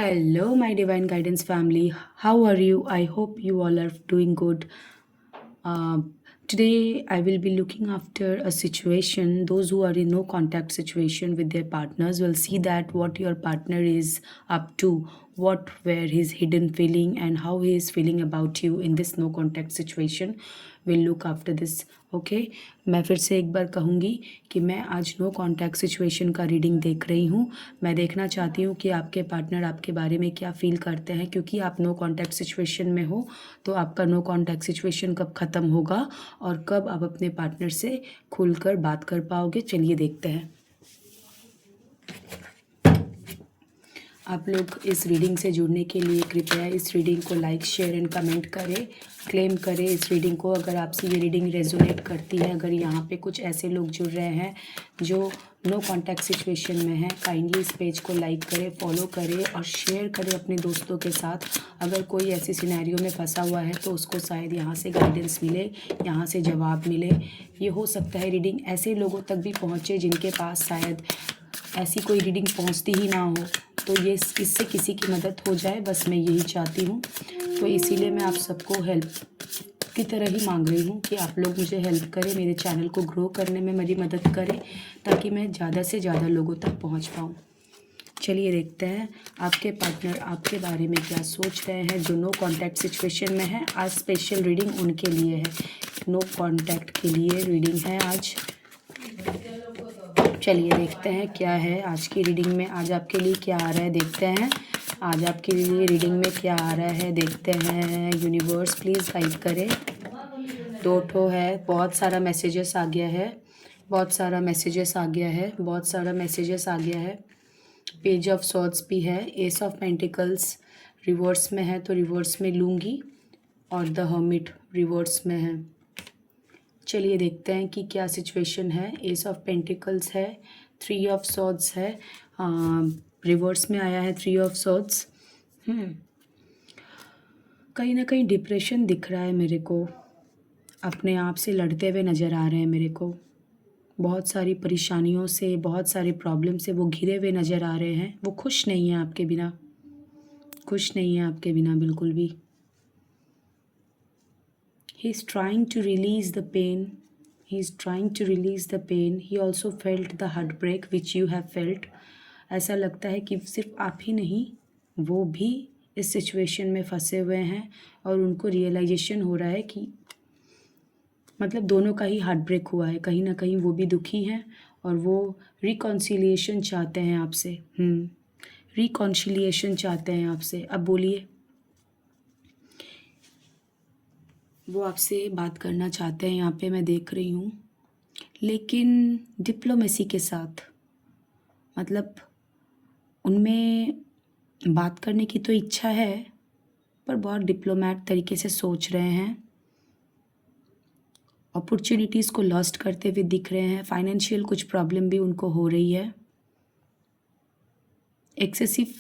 Hello, my divine guidance family. How are you? I hope you all are doing good. Uh, Today, I will be looking after a situation. Those who are in no contact situation with their partners will see that what your partner is up to, what were his hidden feeling, and how he is feeling about you in this no contact situation. We'll look after this. Okay मैं फिर से एक बार कहूँगी कि मैं आज no contact situation का reading देख रही हूँ। मैं देखना चाहती हूँ कि आपके पार्टनर आपके बारे में क्या फील करते हैं, क्योंकि आप नो कांटेक्ट सिचुएशन में हो। तो आपका नो कांटेक्ट सिचुएशन कब ख़त्म होगा और कब आप अपने पार्टनर से खुलकर बात कर पाओगे, चलिए देखते हैं। आप लोग इस रीडिंग से जुड़ने के लिए कृपया इस रीडिंग को लाइक शेयर एंड कमेंट करें, क्लेम करें इस रीडिंग को। अगर आपसे ये रीडिंग रेजोनेट करती है, अगर यहाँ पे कुछ ऐसे लोग जुड़ रहे हैं जो नो कांटेक्ट सिचुएशन में हैं, काइंडली इस पेज को लाइक करें, फॉलो करें और शेयर करें अपने दोस्तों के साथ। अगर कोई ऐसी सिनेरियो में फंसा हुआ है तो उसको शायद यहाँ से गाइडेंस मिले, यहाँ से जवाब मिले। ये हो सकता है रीडिंग ऐसे लोगों तक भी पहुँचे जिनके पास शायद ऐसी कोई रीडिंग पहुँचती ही ना हो, तो ये इससे किसी की मदद हो जाए, बस मैं यही चाहती हूँ। तो इसीलिए मैं आप सबको हेल्प की तरह ही मांग रही हूँ कि आप लोग मुझे हेल्प करें, मेरे चैनल को ग्रो करने में मेरी मदद करें, ताकि मैं ज़्यादा से ज़्यादा लोगों तक पहुँच पाऊँ। चलिए देखते हैं आपके पार्टनर आपके बारे में क्या सोच रहे हैं जो नो कांटेक्ट सिचुएशन में है। आज स्पेशल रीडिंग उनके लिए है, नो कांटेक्ट के लिए रीडिंग है आज। चलिए देखते हैं क्या है आज की रीडिंग में। आज आपके लिए क्या आ रहा है देखते हैं। आज आपके लिए रीडिंग में क्या आ रहा है देखते हैं। यूनिवर्स प्लीज़ गाइड करे। दो ठो है, बहुत सारा मैसेजेस आ गया है, बहुत सारा मैसेजेस आ गया है, बहुत सारा मैसेजेस आ गया है। पेज ऑफ सॉर्ड्स भी है, एस ऑफ पेंटिकल्स रिवर्स में है तो रिवर्स में लूँगी, और द हर्मिट रिवर्स में है। चलिए देखते हैं कि क्या सिचुएशन है। एस ऑफ पेंटिकल्स है, थ्री ऑफ सॉर्ड्स है, रिवर्स में आया है थ्री ऑफ सॉर्ड्स। कहीं ना कहीं डिप्रेशन दिख रहा है मेरे को, अपने आप से लड़ते हुए नज़र आ रहे हैं मेरे को। बहुत सारी परेशानियों से, बहुत सारे प्रॉब्लम से वो घिरे हुए नज़र आ रहे हैं। वो खुश नहीं है आपके बिना, खुश नहीं है आपके बिना बिल्कुल भी। He is trying to release the pain. He is trying to release the pain. He also felt the heartbreak which you have felt. ऐसा लगता है कि सिर्फ आप ही नहीं, वो भी इस सिचुएशन में फंसे हुए हैं और उनको रियलाइजेशन हो रहा है कि मतलब दोनों का ही हार्ट ब्रेक हुआ है। कहीं ना कहीं वो भी दुखी हैं और वो रिकॉन्सिलिएशन चाहते हैं आपसे। रिकॉन्सिलिएशन चाहते हैं आपसे। अब बोलिए, वो आपसे बात करना चाहते हैं, यहाँ पे मैं देख रही हूँ, लेकिन डिप्लोमेसी के साथ। मतलब उनमें बात करने की तो इच्छा है, पर बहुत डिप्लोमेट तरीके से सोच रहे हैं। अपॉर्चुनिटीज़ को लॉस्ट करते हुए दिख रहे हैं। फाइनेंशियल कुछ प्रॉब्लम भी उनको हो रही है। एक्सेसिव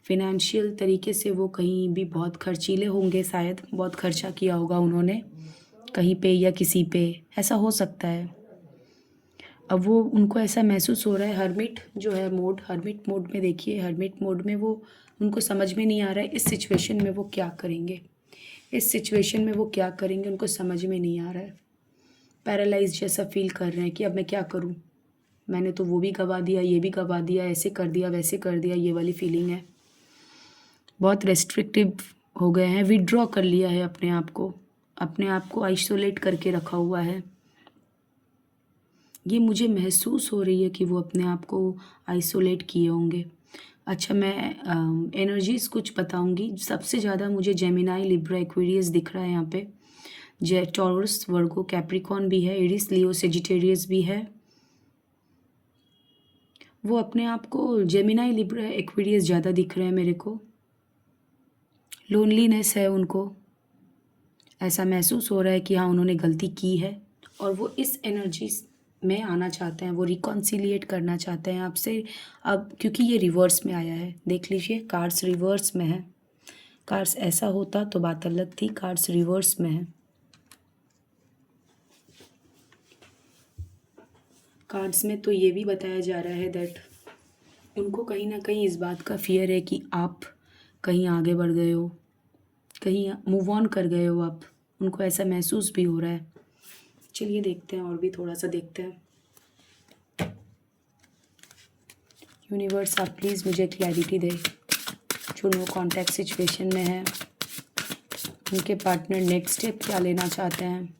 फिनेंशियल तरीके से वो कहीं भी बहुत खर्चीले होंगे, शायद बहुत खर्चा किया होगा उन्होंने कहीं पे या किसी पे, ऐसा हो सकता है। अब वो उनको ऐसा महसूस हो रहा है। हर्मिट जो है मोड, हर्मिट मोड में देखिए, हर्मिट मोड में वो उनको समझ में नहीं आ रहा है इस सिचुएशन में वो क्या करेंगे। इस सिचुएशन में वो क्या करेंगे उनको समझ में नहीं आ रहा है। पैरालाइज जैसा फील कर रहे हैं कि अब मैं क्या करूं, मैंने तो वो भी गवा दिया, ये भी गवा दिया, ऐसे कर दिया, वैसे कर दिया, ये वाली फीलिंग है। बहुत रेस्ट्रिक्टिव हो गए हैं, विड्रॉ कर लिया है अपने आप को आइसोलेट करके रखा हुआ है। ये मुझे महसूस हो रही है कि वो अपने आप को आइसोलेट किए होंगे। अच्छा, मैं एनर्जीज कुछ बताऊंगी। सबसे ज़्यादा मुझे जेमिनाई, लिब्रा, एक्वेरियस दिख रहा है यहाँ पे। टॉरस, वर्गो, कैप्रिकॉन भी है, एरिस, लियो, सेजिटेरियस भी है। वो अपने आप को जेमिनाई, लिब्रा, एक्वेरियस ज़्यादा दिख रहे हैं मेरे को। लोनलीनेस है उनको, ऐसा महसूस हो रहा है कि हाँ उन्होंने गलती की है और वो इस एनर्जी में आना चाहते हैं, वो रिकॉन्सिलिएट करना चाहते हैं आपसे। अब क्योंकि ये रिवर्स में आया है, देख लीजिए, कार्ड्स रिवर्स में है। कार्ड्स ऐसा होता तो बात अलग थी, कार्ड्स रिवर्स में है। कार्ड्स में तो ये भी बताया जा रहा है दैट उनको कहीं ना कहीं इस बात का फियर है कि आप कहीं आगे बढ़ गए हो, कहीं मूव ऑन कर गए हो आप, उनको ऐसा महसूस भी हो रहा है। चलिए देखते हैं और भी थोड़ा सा देखते हैं। यूनिवर्स आप प्लीज़ मुझे क्लैरिटी दे। जो नो कॉन्टैक्ट सिचुएशन में है, उनके पार्टनर नेक्स्ट स्टेप क्या लेना चाहते हैं,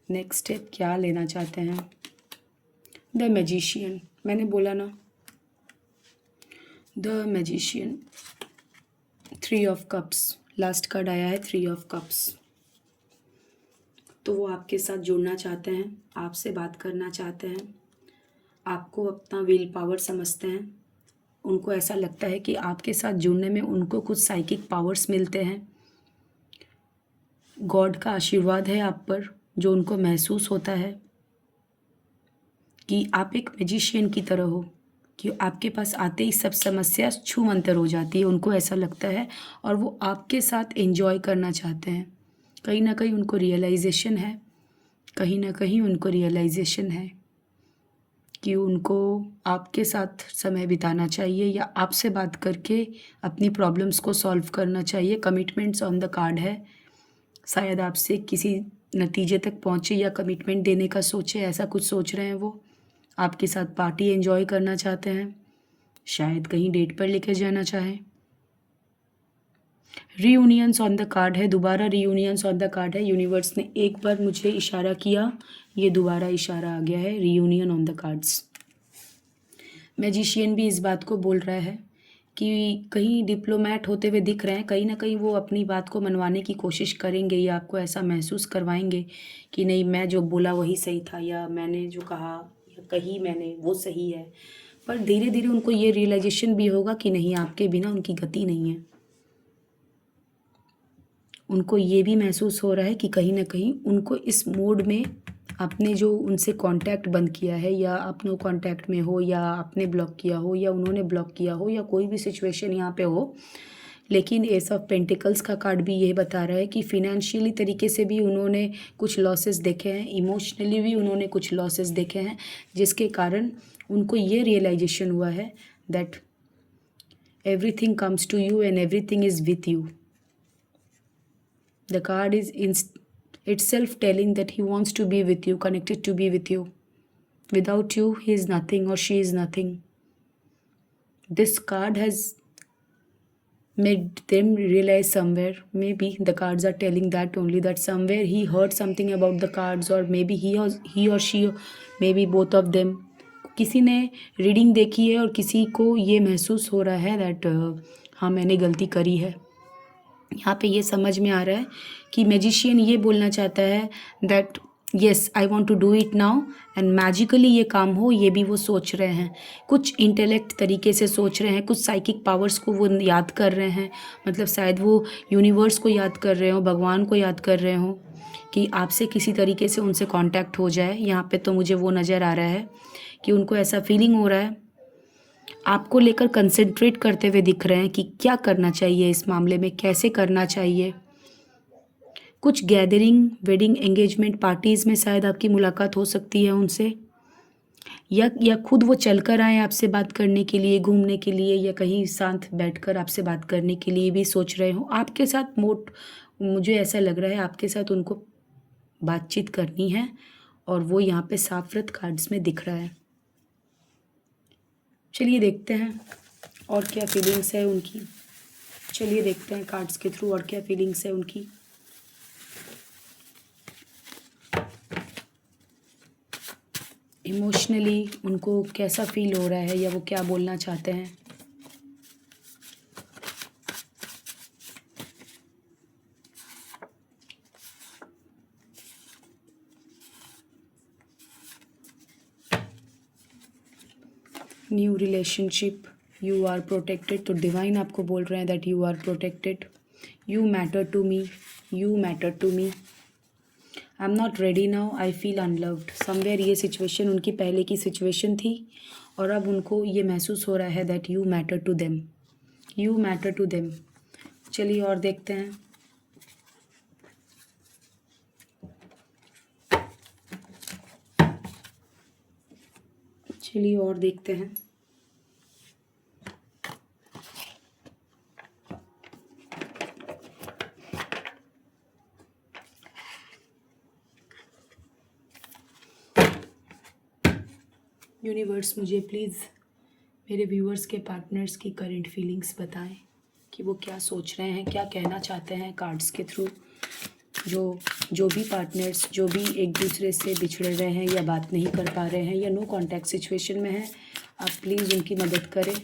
नेक्स्ट स्टेप क्या लेना चाहते हैं। द मैजिशियन, मैंने बोला ना, the magician, 3 of cups, last card आया है 3 ऑफ कप्स। तो वो आपके साथ जुड़ना चाहते हैं, आपसे बात करना चाहते हैं, आपको अपना विल पावर समझते हैं। उनको ऐसा लगता है कि आपके साथ जुड़ने में उनको कुछ साइकिक पावर्स मिलते हैं। गॉड का आशीर्वाद है आप पर, जो उनको महसूस होता है कि आप एक मैजिशियन की तरह हो, कि आपके पास आते ही सब समस्या छूमंतर हो जाती है। उनको ऐसा लगता है और वो आपके साथ एंजॉय करना चाहते हैं। कहीं ना कहीं उनको रियलाइजेशन है, कहीं ना कहीं उनको रियलाइजेशन है कि उनको आपके साथ समय बिताना चाहिए या आपसे बात करके अपनी प्रॉब्लम्स को सॉल्व करना चाहिए। कमिटमेंट्स ऑन द कार्ड है, शायद आपसे किसी नतीजे तक पहुँचे या कमिटमेंट देने का सोचे, ऐसा कुछ सोच रहे हैं वो। आपके साथ पार्टी एंजॉय करना चाहते हैं, शायद कहीं डेट पर लेकर जाना चाहें। रीयूनियंस ऑन द कार्ड है, दोबारा रीयूनियंस ऑन द कार्ड है। यूनिवर्स ने एक बार मुझे इशारा किया, ये दोबारा इशारा आ गया है, reunion on the cards. Magician भी इस बात को बोल रहा है कि कहीं डिप्लोमेट होते हुए दिख रहे हैं, कहीं ना कहीं वो अपनी बात को मनवाने की कोशिश करेंगे या आपको ऐसा महसूस करवाएंगे कि नहीं, मैं जो बोला वही सही था, या मैंने जो कहा या कही मैंने वो सही है। पर धीरे धीरे उनको ये रियलाइजेशन भी होगा कि नहीं, आपके बिना उनकी गति नहीं है। उनको ये भी महसूस हो रहा है कि कहीं ना कहीं उनको इस मोड में आपने जो उनसे कांटेक्ट बंद किया है, या आप नो कांटेक्ट में हो, या आपने ब्लॉक किया हो, या उन्होंने ब्लॉक किया हो, या कोई भी सिचुएशन यहाँ पे हो, लेकिन एस ऑफ पेंटिकल्स का कार्ड भी ये बता रहा है कि फिनेंशियली तरीके से भी उन्होंने कुछ लॉसेस देखे हैं, इमोशनली भी उन्होंने कुछ लॉसेस देखे हैं, जिसके कारण उनको ये रियलाइजेशन हुआ है that everything comes to you and everything is with you. The card is itself telling that he wants to be with you, connected to be with you. Without you, he is nothing or she is nothing. This card has made them realize somewhere, maybe the cards are telling that only, that somewhere he heard something about the cards, or maybe he or she, maybe both of them. किसी ने reading देखी है और किसी को ये महसूस हो रहा है दैट हाँ, मैंने गलती करी है। यहाँ पे ये समझ में आ रहा है कि मैजिशियन ये बोलना चाहता है that yes, I want to do it now and magically ये काम हो, ये भी वो सोच रहे हैं। कुछ इंटेलेक्ट तरीके से सोच रहे हैं, कुछ साइकिक पावर्स को वो याद कर रहे हैं, मतलब शायद वो यूनिवर्स को याद कर रहे हो, भगवान को याद कर रहे हो कि आपसे किसी तरीके से उनसे कांटेक्ट हो जाए। यहाँ पे तो मुझे वो नज़र आ रहा है कि उनको ऐसा फीलिंग हो रहा है, आपको लेकर कंसंट्रेट करते हुए दिख रहे हैं कि क्या करना चाहिए इस मामले में, कैसे करना चाहिए। कुछ गैदरिंग, वेडिंग, एंगेजमेंट पार्टीज़ में शायद आपकी मुलाकात हो सकती है उनसे, या खुद वो चल कर आए आपसे बात करने के लिए, घूमने के लिए, या कहीं शांत बैठकर आपसे बात करने के लिए भी सोच रहे हो। आपके साथ मुझे ऐसा लग रहा है आपके साथ उनको बातचीत करनी है, और वो यहाँ पे साफरत कार्ड्स में दिख रहा है। चलिए देखते हैं और क्या फीलिंग्स है उनकी। चलिए देखते हैं कार्ड्स के थ्रू और क्या फीलिंग्स है उनकी। इमोशनली उनको कैसा फील हो रहा है, या वो क्या बोलना चाहते हैं। New relationship, you are protected. तो डिवाइन आपको बोल रहे हैं that you are protected, you matter to me, you matter to me, I am not ready now, I feel unloved. Somewhere ये सिचुएशन उनकी पहले की सिचुएशन थी, और अब उनको ये महसूस हो रहा है that you matter to them, you matter to them. चलिए और देखते हैं। चलिए और देखते हैं। यूनिवर्स मुझे प्लीज़ मेरे व्यूअर्स के पार्टनर्स की करंट फीलिंग्स बताएं कि वो क्या सोच रहे हैं, क्या कहना चाहते हैं कार्ड्स के थ्रू। जो भी पार्टनर्स जो भी एक दूसरे से बिछड़े हुए हैं या बात नहीं कर पा रहे हैं या नो कांटेक्ट सिचुएशन में हैं, आप प्लीज़ उनकी मदद करें।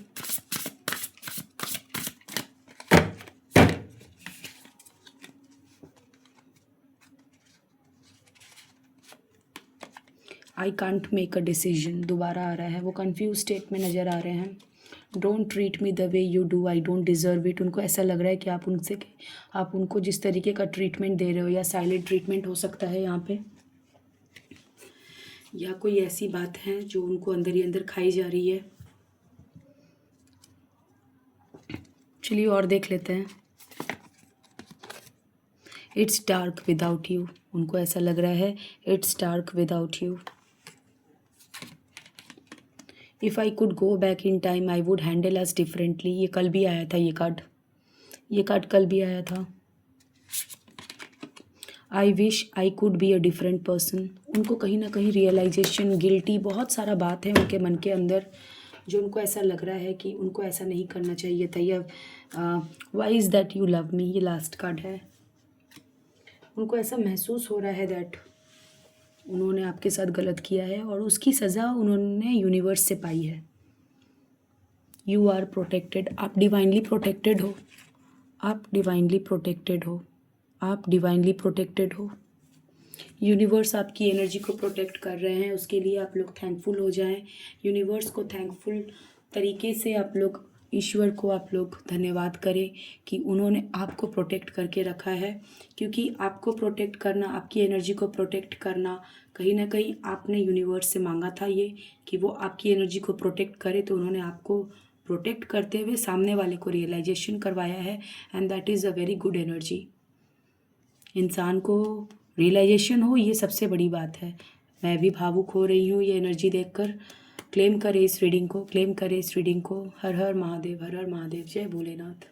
I can't make a decision दोबारा आ रहा है, वो कंफ्यूज स्टेट में नज़र आ रहे हैं। Don't treat me the way you do, I don't deserve it. उनको ऐसा लग रहा है कि आप उनको जिस तरीके का ट्रीटमेंट दे रहे हो या साइलेंट ट्रीटमेंट हो सकता है यहाँ पे, या कोई ऐसी बात है जो उनको अंदर ही अंदर खाई जा रही है। चलिए और देख लेते हैं। इट्स डार्क विदाउट यू, उनको ऐसा लग रहा है it's dark without you. If I could go back in time I would handle us differently, ये कल भी आया था, ये कार्ड कल भी आया था। I wish I could be a different person, उनको कहीं ना कहीं रियलाइजेशन, गिल्टी, बहुत सारा बात है उनके मन के अंदर जो उनको ऐसा लग रहा है कि उनको ऐसा नहीं करना चाहिए था, या why is that you love me, ये लास्ट कार्ड है। उनको ऐसा महसूस हो रहा है दैट उन्होंने आपके साथ गलत किया है और उसकी सज़ा उन्होंने यूनिवर्स से पाई है। यू आर प्रोटेक्टेड, आप डिवाइनली प्रोटेक्टेड हो, आप डिवाइनली प्रोटेक्टेड हो, आप डिवाइनली प्रोटेक्टेड हो। यूनिवर्स आपकी एनर्जी को प्रोटेक्ट कर रहे हैं, उसके लिए आप लोग थैंकफुल हो जाएं। यूनिवर्स को थैंकफुल तरीके से आप लोग, ईश्वर को आप लोग धन्यवाद करें कि उन्होंने आपको प्रोटेक्ट करके रखा है, क्योंकि आपको प्रोटेक्ट करना, आपकी एनर्जी को प्रोटेक्ट करना, कहीं ना कहीं आपने यूनिवर्स से मांगा था ये कि वो आपकी एनर्जी को प्रोटेक्ट करे, तो उन्होंने आपको प्रोटेक्ट करते हुए सामने वाले को रियलाइजेशन करवाया है, and that is a very good energy. इंसान को रियलाइजेशन हो, ये सबसे बड़ी बात है। मैं भी भावुक हो रही हूँ ये एनर्जी देखकर। क्लेम करें इस रीडिंग को, क्लेम करें इस रीडिंग को। हर हर महादेव, हर हर महादेव, जय भोलेनाथ।